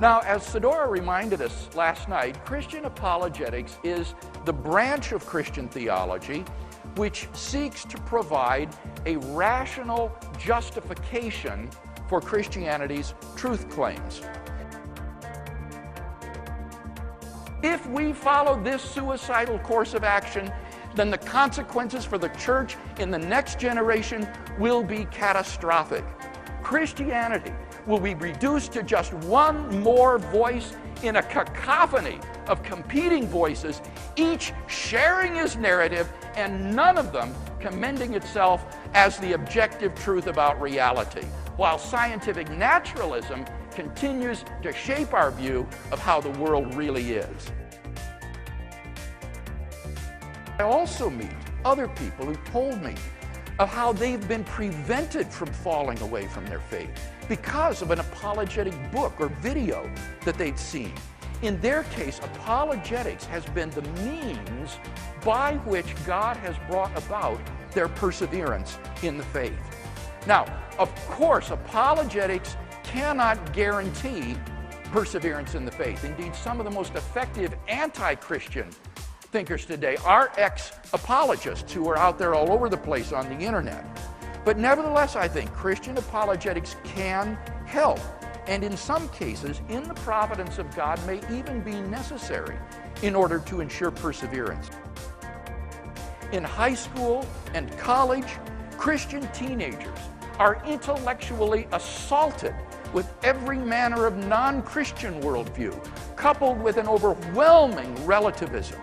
Now, as Sadora reminded us last night, Christian apologetics is the branch of Christian theology which seeks to provide a rational justification for Christianity's truth claims. If we follow this suicidal course of action, then the consequences for the church in the next generation will be catastrophic. Christianity will be reduced to just one more voice in a cacophony of competing voices, each sharing his narrative and none of them commending itself as the objective truth about reality, while scientific naturalism continues to shape our view of how the world really is. I also meet other people who told me of how they've been prevented from falling away from their faith because of an apologetic book or video that they'd seen. In their case, apologetics has been the means by which God has brought about their perseverance in the faith. Now, of course, apologetics cannot guarantee perseverance in the faith. Indeed, some of the most effective anti-Christian thinkers today are ex-apologists who are out there all over the place on the internet. But nevertheless, I think Christian apologetics can help, and in some cases, in the providence of God, may even be necessary in order to ensure perseverance. In high school and college, Christian teenagers are intellectually assaulted with every manner of non-Christian worldview, coupled with an overwhelming relativism.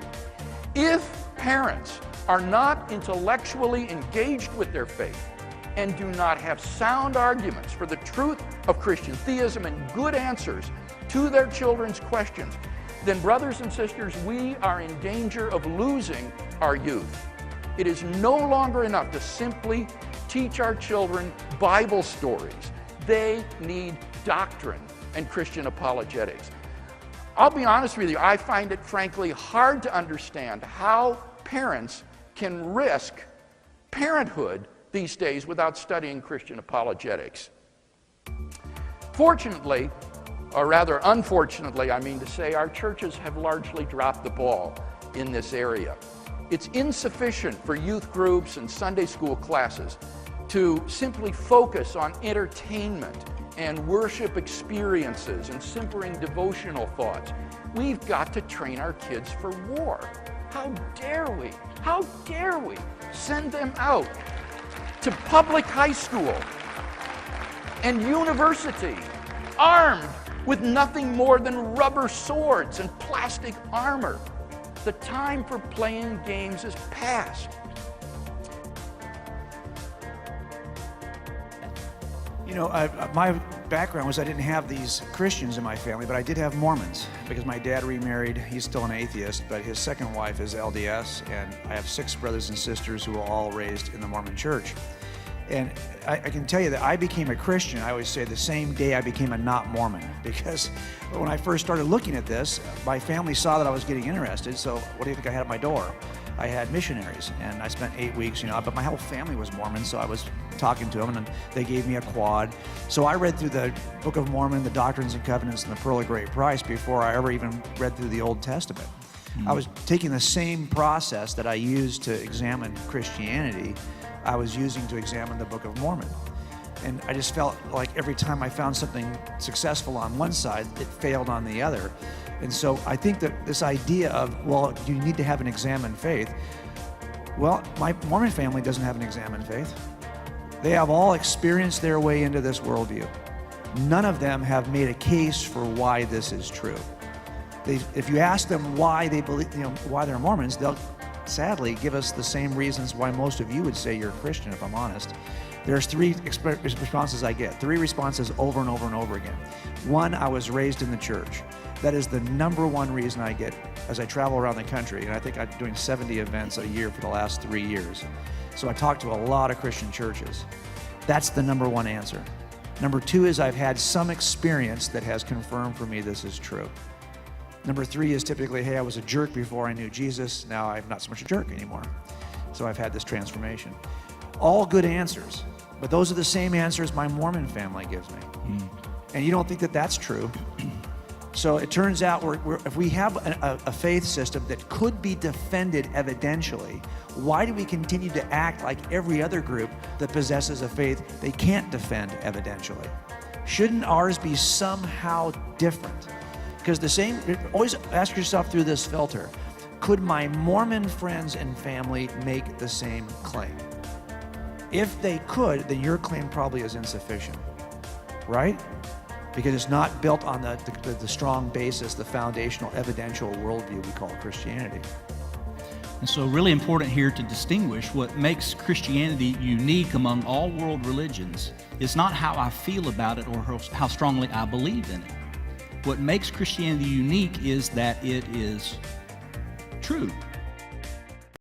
If parents are not intellectually engaged with their faith and do not have sound arguments for the truth of Christian theism and good answers to their children's questions, then brothers and sisters, we are in danger of losing our youth. It is no longer enough to simply teach our children Bible stories. They need doctrine and Christian apologetics. I'll be honest with you, I find it frankly hard to understand how parents can risk parenthood these days without studying Christian apologetics. Fortunately, or rather unfortunately, I mean to say, our churches have largely dropped the ball in this area. It's insufficient for youth groups and Sunday school classes to simply focus on entertainment and worship experiences and simpering devotional thoughts. We've got to train our kids for war. How dare we send them out to public high school and university armed with nothing more than rubber swords and plastic armor. The time for playing games is past. You know, my background was I didn't have these Christians in my family, but I did have Mormons because my dad remarried. He's still an atheist, but his second wife is LDS, and I have 6 brothers and sisters who were all raised in the Mormon church. And I can tell you that I became a Christian, I always say, the same day I became a not Mormon, because when I first started looking at this, my family saw that I was getting interested, so what do you think I had at my door? I had missionaries, and I spent 8 weeks, but my whole family was Mormon, so I was talking to them, and they gave me a quad. So I read through the Book of Mormon, the Doctrines and Covenants, and the Pearl of Great Price before I ever even read through the Old Testament. I was taking the same process that I used to examine Christianity, I was using to examine the Book of Mormon. And I just felt like every time I found something successful on one side, it failed on the other. And so I think that this idea of, well, you need to have an examined faith. Well, my Mormon family doesn't have an examined faith. They have all experienced their way into this worldview. None of them have made a case for why this is true. If you ask them why they believe, why they're Mormons, they'll sadly give us the same reasons why most of you would say you're a Christian, if I'm honest. There's 3 responses I get, 3 responses over and over and over again. 1, I was raised in the church. That is the number 1 reason I get as I travel around the country, and I think I'm doing 70 events a year for the last 3 years. So I talk to a lot of Christian churches. That's the number 1 answer. Number 2 is I've had some experience that has confirmed for me this is true. Number 3 is typically, hey, I was a jerk before I knew Jesus, now I'm not so much a jerk anymore. So I've had this transformation. All good answers, but those are the same answers my Mormon family gives me. And you don't think that that's true. So it turns out if we have a faith system that could be defended evidentially, why do we continue to act like every other group that possesses a faith they can't defend evidentially? Shouldn't ours be somehow different? Because always ask yourself through this filter, could my Mormon friends and family make the same claim? If they could, then your claim probably is insufficient, right? Because it's not built on the strong basis, the foundational evidential worldview we call Christianity. And so really important here to distinguish what makes Christianity unique among all world religions is not how I feel about it or how strongly I believe in it. What makes Christianity unique is that it is true.